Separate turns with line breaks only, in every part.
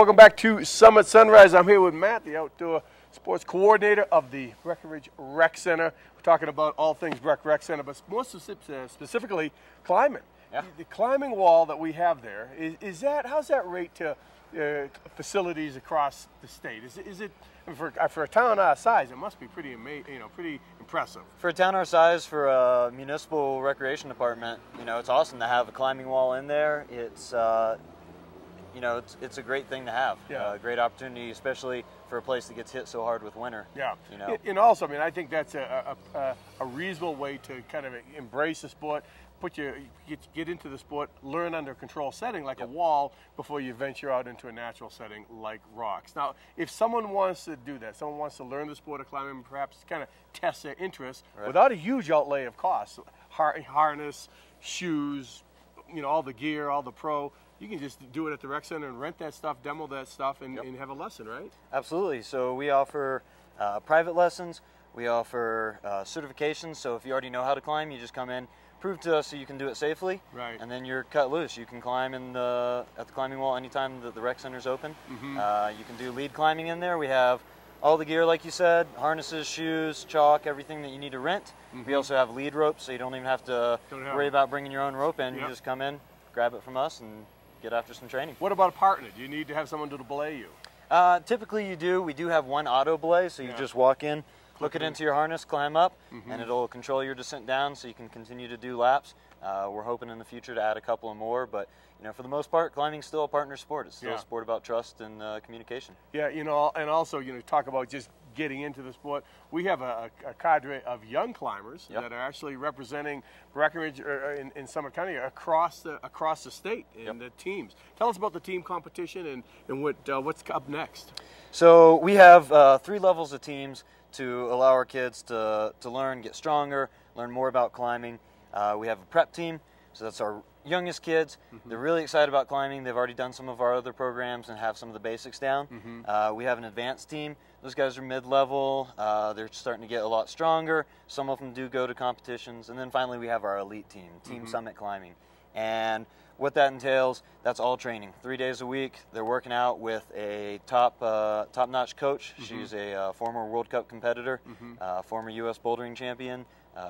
Welcome back to Summit Sunrise. I'm here with Matt, the outdoor sports coordinator of the Breck Rec Center. We're talking about all things Breck Rec Center, but more specifically climbing.
Yeah.
The climbing wall that we have there, how's that rate to facilities across the state? Is it for a town our size? It must be pretty amazing, pretty impressive.
For a town our size, for a municipal recreation department, it's awesome to have a climbing wall in there. It's it's a great thing to have.
Yeah.
A great opportunity, especially for a place that gets hit so hard with winter.
Yeah. And also, I think that's a reasonable way to kind of embrace the sport, get into the sport, learn under a controlled setting like a wall before you venture out into a natural setting like rocks. Now, if someone wants to do that, someone wants to learn the sport of climbing, perhaps kind of test their interest without a huge outlay of costs, harness, shoes, all the gear, all the pro. You can just do it at the rec center and rent that stuff, demo that stuff, and have a lesson, right?
Absolutely. So we offer private lessons. We offer certifications. So if you already know how to climb, you just come in, prove to us so you can do it safely, and then you're cut loose. You can climb at the climbing wall anytime that the rec center's open. You can do lead climbing in there. We have all the gear, like you said, harnesses, shoes, chalk, everything that you need to rent. We also have lead ropes, so you don't even have to worry about bringing your own rope in. You just come in, grab it from us, and get after some training.
What about a partner? Do you need to have someone to belay you?
Typically you do. We do have one auto belay, so you just walk in, hook it into your harness, climb up, and it'll control your descent down so you can continue to do laps. We're hoping in the future to add a couple more, but for the most part, climbing's still a partner sport. It's still a sport about trust and communication.
Yeah, and also, talk about just getting into the sport. We have a cadre of young climbers that are actually representing Breckenridge in Summit County across the state in the teams. Tell us about the team competition and what's up next.
So we have 3 levels of teams to allow our kids to learn, get stronger, learn more about climbing. We have a prep team, so that's our youngest kids. They're really excited about climbing. They've already done some of our other programs and have some of the basics down. We have an advanced team. Those guys are mid-level. They're starting to get a lot stronger. Some of them do go to competitions. And then finally we have our elite team, Team Summit Climbing. And what that entails, that's all training. 3 days a week. They're working out with a top-notch coach. She's a former World Cup competitor, former U.S. bouldering champion,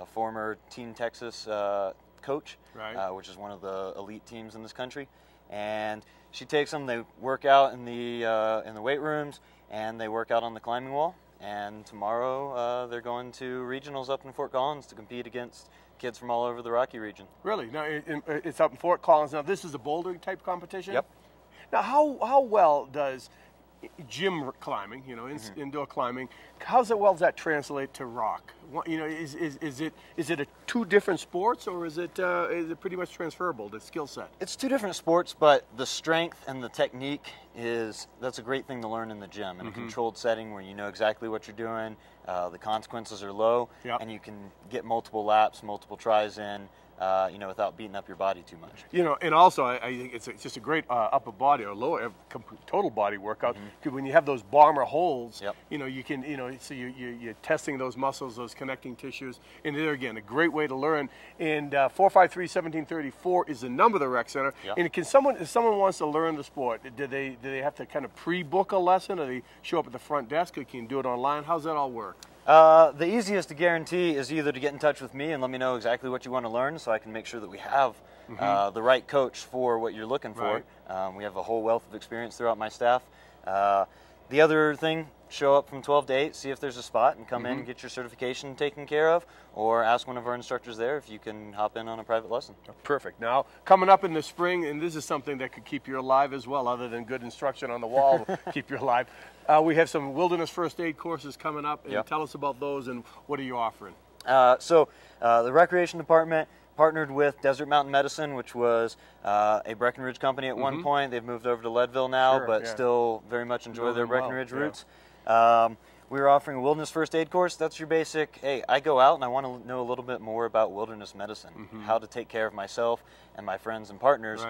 former Team Texas coach, which is one of the elite teams in this country. And she takes them. They work out in the weight rooms, and they work out on the climbing wall. And tomorrow they're going to regionals up in Fort Collins to compete against kids from all over the Rocky region. Really?
Now it's up in Fort Collins. Now this is a bouldering type competition?
Yep.
Now how well does gym climbing, indoor climbing, how well does that translate to rock? Is it two different sports, or is it pretty much transferable, the skill set?
It's 2 different sports, but the strength and the technique that's a great thing to learn in the gym in a controlled setting where you know exactly what you're doing. The consequences are low, and you can get multiple laps, multiple tries in. Without beating up your body too much.
And also I think it's just a great upper body or lower total body workout. Because when you have those bomber holds, you can, so you're testing those muscles, those connecting tissues. And there again, a great way to learn. And 453-1734 is the number of the rec center. And if someone wants to learn the sport, do they have to kind of pre-book a lesson, or they show up at the front desk, or can you do it online? How's that all work?
The easiest to guarantee is either to get in touch with me and let me know exactly what you want to learn so I can make sure that we have the right coach for what you're looking for. We have a whole wealth of experience throughout my staff. The other thing, show up from 12 to 8, see if there's a spot, and come in and get your certification taken care of, or ask one of our instructors there if you can hop in on a private lesson.
Perfect. Now, coming up in the spring, and this is something that could keep you alive as well, other than good instruction on the wall, keep you alive. We have some wilderness first aid courses coming up, and tell us about those and what are you offering?
The Recreation Department partnered with Desert Mountain Medicine, which was a Breckenridge company at one point. They've moved over to Leadville now, but still very much enjoy their Breckenridge roots. We were offering a wilderness first aid course. That's your basic, hey, I go out and I want to know a little bit more about wilderness medicine, how to take care of myself and my friends and partners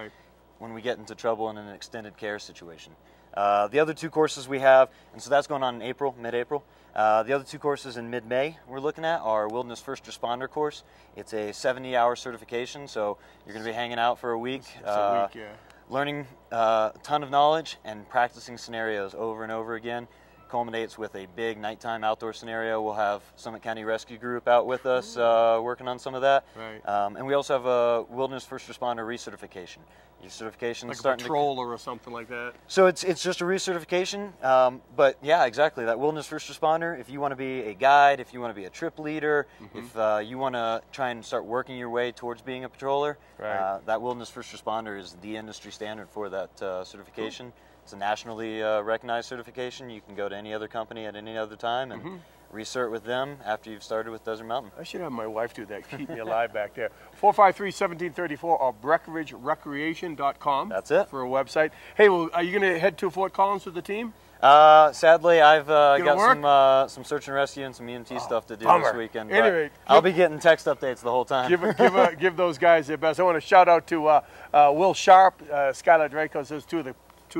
when we get into trouble in an extended care situation. The other 2 courses we have, and so that's going on in April, mid-April. The other 2 courses in mid-May we're looking at are Wilderness First Responder course. It's a 70-hour certification, so you're going to be hanging out for a week.
It's a week,
learning a ton of knowledge and practicing scenarios over and over again. Culminates with a big nighttime outdoor scenario. We'll have Summit County Rescue Group out with us working on some of that.
Right.
And we also have a Wilderness First Responder recertification. Your certification
Like
is
a
starting
patroller or something like that.
So it's just a recertification, but yeah, exactly. That Wilderness First Responder, if you want to be a guide, if you want to be a trip leader, if you want to try and start working your way towards being a patroller,
Right.
that Wilderness First Responder is the industry standard for that certification. It's a nationally recognized certification. You can go to any other company at any other time and recert with them after you've started with Desert Mountain.
I should have my wife do that. Keep me alive back there. 453-1734 or BreckRidgeRecreation.com.
That's it.
For a website. Hey, well, are you going to head to Fort Collins with the team?
Sadly, I've got
work?
some search and rescue and some EMT stuff to do
bummer.
this weekend.
Anyway,
I'll be getting text updates the whole time.
Give those guys their best. I want to shout out to Will Sharp, Skylar Draco. Those two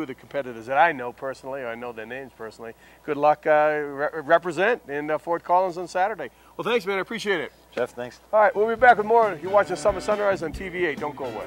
of the competitors that I know personally, or I know their names personally. Good luck represent in Fort Collins on Saturday. Well, thanks, man. I appreciate it.
Jeff, thanks.
All right, we'll be back with more. You're watching Summer Sunrise on TV8. Don't go away.